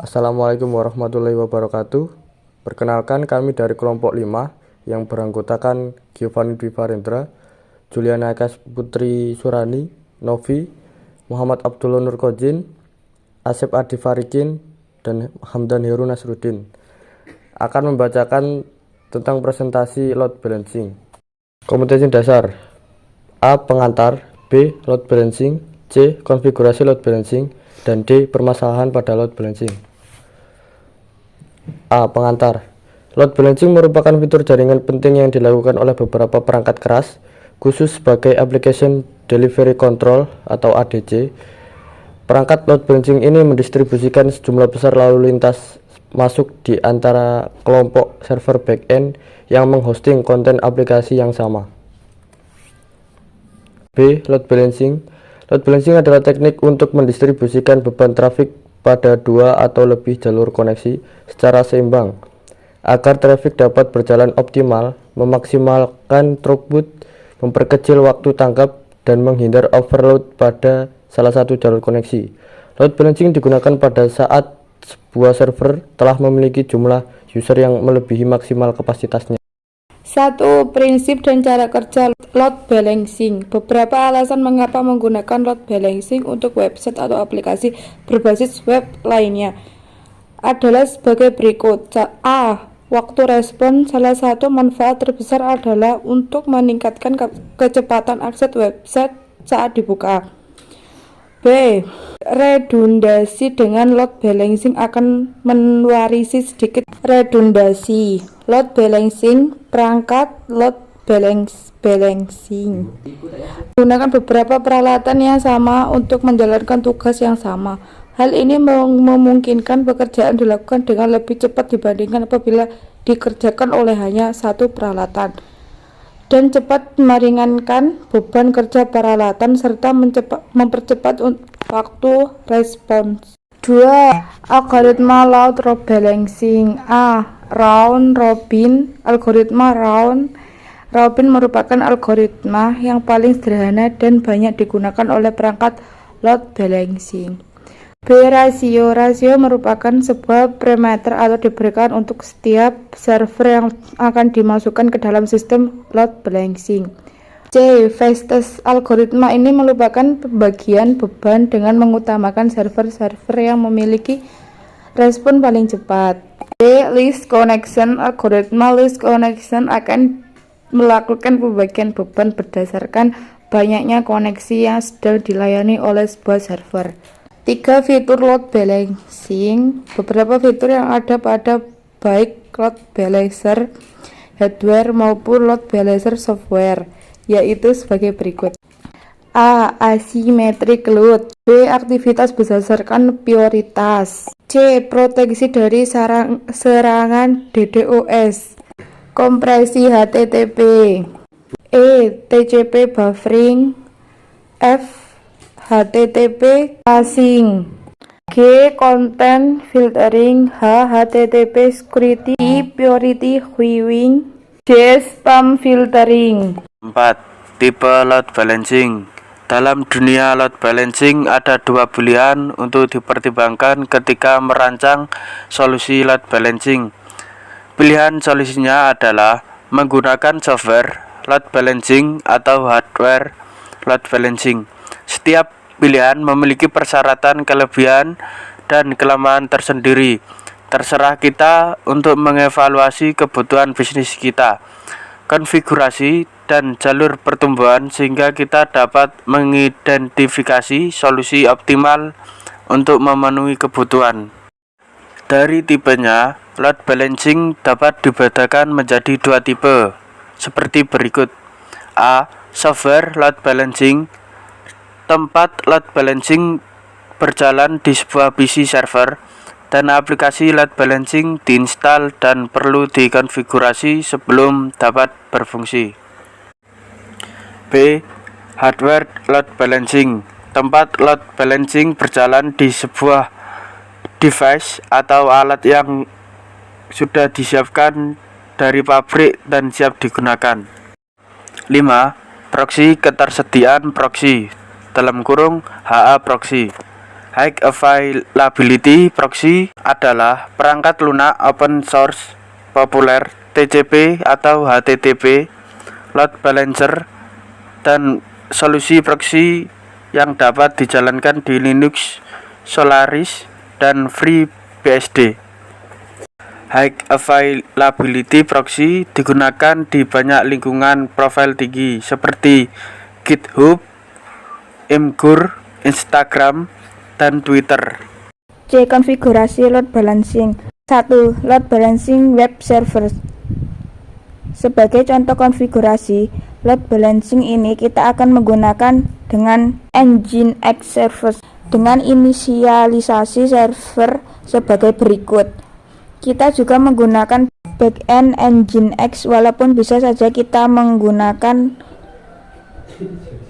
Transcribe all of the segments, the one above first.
Assalamualaikum warahmatullahi wabarakatuh. Perkenalkan, kami dari kelompok 5 yang beranggotakan Giovanni Dwi Farendra, Juliana Ekas Putri Surani, Novi, Muhammad Abdullah Nurkodin, Asep Adi Farikin, dan Hamdan Heru Nasruddin akan membacakan tentang presentasi load balancing. Kompetensi dasar: A. Pengantar, B. Load balancing, C. Konfigurasi load balancing, dan D. Permasalahan pada load balancing. A. Pengantar. Load balancing merupakan fitur jaringan penting yang dilakukan oleh beberapa perangkat keras, khusus sebagai Application Delivery Control atau ADC. Perangkat load balancing ini mendistribusikan sejumlah besar lalu lintas masuk di antara kelompok server backend yang menghosting konten aplikasi yang sama. B. Load balancing. Load balancing adalah teknik untuk mendistribusikan beban trafik pada dua atau lebih jalur koneksi secara seimbang agar trafik dapat berjalan optimal, memaksimalkan throughput, memperkecil waktu tangkap, dan menghindar overload pada salah satu jalur koneksi. Load balancing digunakan pada saat sebuah server telah memiliki jumlah user yang melebihi maksimal kapasitasnya. 1. Prinsip dan cara kerja load balancing. Beberapa alasan mengapa menggunakan load balancing untuk website atau aplikasi berbasis web lainnya adalah sebagai berikut. A. Waktu respon. Salah satu manfaat terbesar adalah untuk meningkatkan kecepatan akses website saat dibuka. B. Redundasi. Dengan load balancing akan mewarisi sedikit redundasi. Load balancing. Perangkat load balancing menggunakan beberapa peralatan yang sama untuk menjalankan tugas yang sama. Hal ini memungkinkan pekerjaan dilakukan dengan lebih cepat dibandingkan apabila dikerjakan oleh hanya satu peralatan, dan cepat meringankan beban kerja peralatan serta mempercepat waktu respons. 2. Algoritma load balancing. A. Round robin. Algoritma round robin merupakan algoritma yang paling sederhana dan banyak digunakan oleh perangkat load balancing. B. Rasio. Rasio merupakan sebuah parameter atau diberikan untuk setiap server yang akan dimasukkan ke dalam sistem load balancing. C. Fastest. Algoritma ini merupakan pembagian beban dengan mengutamakan server-server yang memiliki respon paling cepat. D. Least connection. Algoritma least connection akan melakukan pembagian beban berdasarkan banyaknya koneksi yang sedang dilayani oleh sebuah server. 3. Fitur load balancing. Beberapa fitur yang ada pada baik load balancer hardware maupun load balancer software, yaitu sebagai berikut. A. Asymmetric load. B. Aktivitas berdasarkan prioritas. C. Proteksi dari serangan DDoS. Kompresi HTTP. E. TCP buffering. F. HTTP caching. G. Content filtering. H. HTTP security. I. Priority queuing. D. Spam filtering. 4. Tipe load balancing. Dalam dunia load balancing ada dua pilihan untuk dipertimbangkan ketika merancang solusi load balancing. Pilihan solusinya adalah menggunakan software load balancing atau hardware load balancing. Setiap pilihan memiliki persyaratan, kelebihan, dan kelemahan tersendiri. Terserah kita untuk mengevaluasi kebutuhan bisnis kita, konfigurasi, dan jalur pertumbuhan sehingga kita dapat mengidentifikasi solusi optimal untuk memenuhi kebutuhan. Dari tipenya, load balancing dapat dibedakan menjadi dua tipe, seperti berikut. A. Software load balancing. Tempat load balancing berjalan di sebuah PC server, dan aplikasi load balancing diinstal dan perlu dikonfigurasi sebelum dapat berfungsi. B. Hardware load balancing. Tempat load balancing berjalan di sebuah device atau alat yang sudah disiapkan dari pabrik dan siap digunakan. 5. Proxy. Ketersediaan proxy (HA proxy). High Availability Proxy adalah perangkat lunak open source populer TCP atau HTTP, load balancer, dan solusi proxy yang dapat dijalankan di Linux, Solaris, dan FreeBSD. High Availability Proxy digunakan di banyak lingkungan profil tinggi seperti GitHub, Imgur, Instagram, dan Twitter. C. Konfigurasi load balancing. 1. Load balancing web server. Sebagai contoh konfigurasi load balancing ini, kita akan menggunakan dengan Nginx server dengan inisialisasi server sebagai berikut. Kita juga menggunakan backend Nginx, walaupun bisa saja kita menggunakan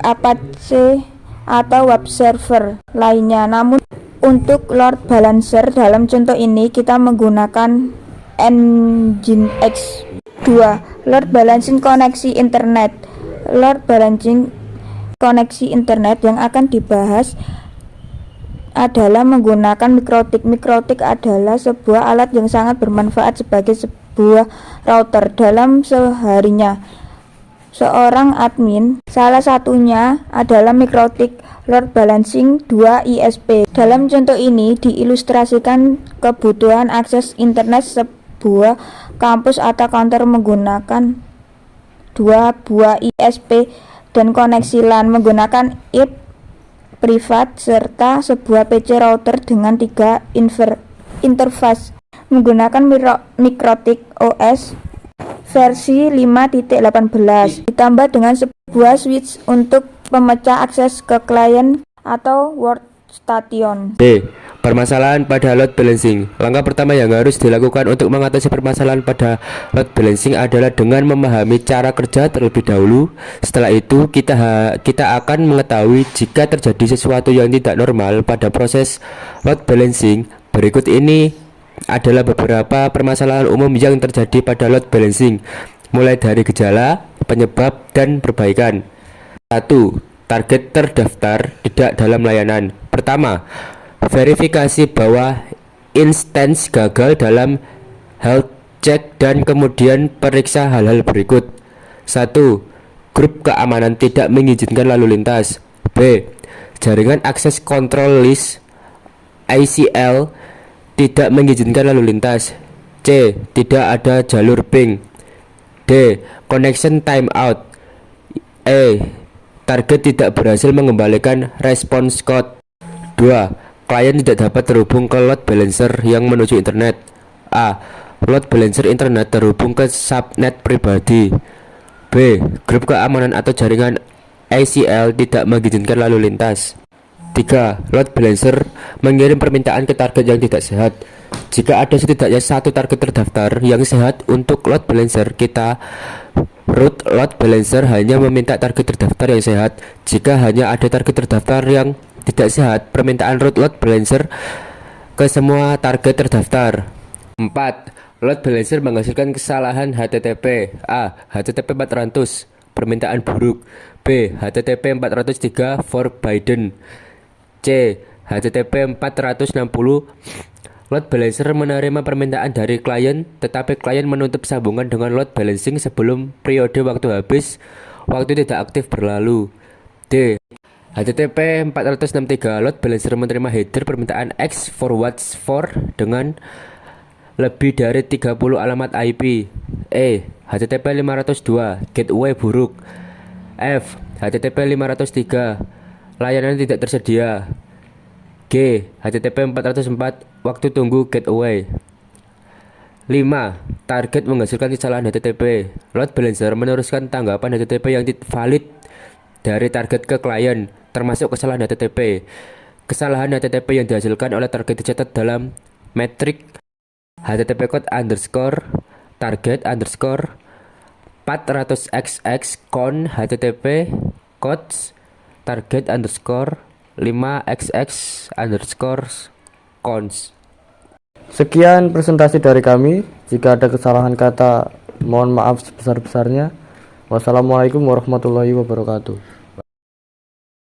Apache atau web server lainnya. Namun untuk load balancer dalam contoh ini kita menggunakan Nginx. 2. Load balancing koneksi internet. Load balancing koneksi internet yang akan dibahas adalah menggunakan mikrotik. Mikrotik adalah sebuah alat yang sangat bermanfaat sebagai sebuah router dalam seharinya. Seorang admin, salah satunya adalah mikrotik load balancing 2 ISP. Dalam contoh ini diilustrasikan kebutuhan akses internet sebuah kampus atau kantor menggunakan 2 buah ISP dan koneksi LAN menggunakan IP privat serta sebuah PC router dengan 3 interface menggunakan mikrotik OS versi 5.18 ditambah dengan sebuah switch untuk pemecah akses ke klien atau workstation. D. Permasalahan pada load balancing. Langkah pertama yang harus dilakukan untuk mengatasi permasalahan pada load balancing adalah dengan memahami cara kerja terlebih dahulu. Setelah itu kita akan mengetahui jika terjadi sesuatu yang tidak normal pada proses load balancing. Berikut ini adalah beberapa permasalahan umum yang terjadi pada load balancing, mulai dari gejala, penyebab, dan perbaikan. 1. Target terdaftar tidak dalam layanan. Pertama, verifikasi bahwa instance gagal dalam health check dan kemudian periksa hal-hal berikut. 1. Grup keamanan tidak mengizinkan lalu lintas. B. Jaringan akses control list ACL tidak mengizinkan lalu lintas. C. Tidak ada jalur ping. D. Connection timeout. E. Target tidak berhasil mengembalikan response code. 2. Klien tidak dapat terhubung ke load balancer yang menuju internet. A. Load balancer internet terhubung ke subnet pribadi. B. Grup keamanan atau jaringan ACL tidak mengizinkan lalu lintas. 3. Load balancer mengirim permintaan ke target yang tidak sehat. Jika ada setidaknya satu target terdaftar yang sehat untuk load balancer, kita root load balancer hanya meminta target terdaftar yang sehat. Jika hanya ada target terdaftar yang tidak sehat, permintaan root load balancer ke semua target terdaftar. 4. Load balancer menghasilkan kesalahan HTTP. A. HTTP 400 permintaan buruk. B. HTTP 403 forbidden. C. HTTP 460 load balancer menerima permintaan dari klien, tetapi klien menutup sambungan dengan load balancing sebelum periode waktu habis, waktu tidak aktif berlalu. D. HTTP 463 load balancer menerima header permintaan X forwards for dengan lebih dari 30 alamat IP. E. HTTP 502 gateway buruk. F. HTTP 503 layanan tidak tersedia. G. HTTP 404 waktu tunggu gateway. 5. Target menghasilkan kesalahan HTTP. Load balancer meneruskan tanggapan HTTP yang valid dari target ke klien, termasuk kesalahan HTTP. Kesalahan HTTP yang dihasilkan oleh target dicatat dalam metrik HTTP code underscore target underscore 400xx con HTTP codes target underscore 5xx underscore cons. Sekian presentasi dari kami. Jika ada kesalahan kata, mohon maaf sebesar-besarnya. Wassalamualaikum warahmatullahi wabarakatuh.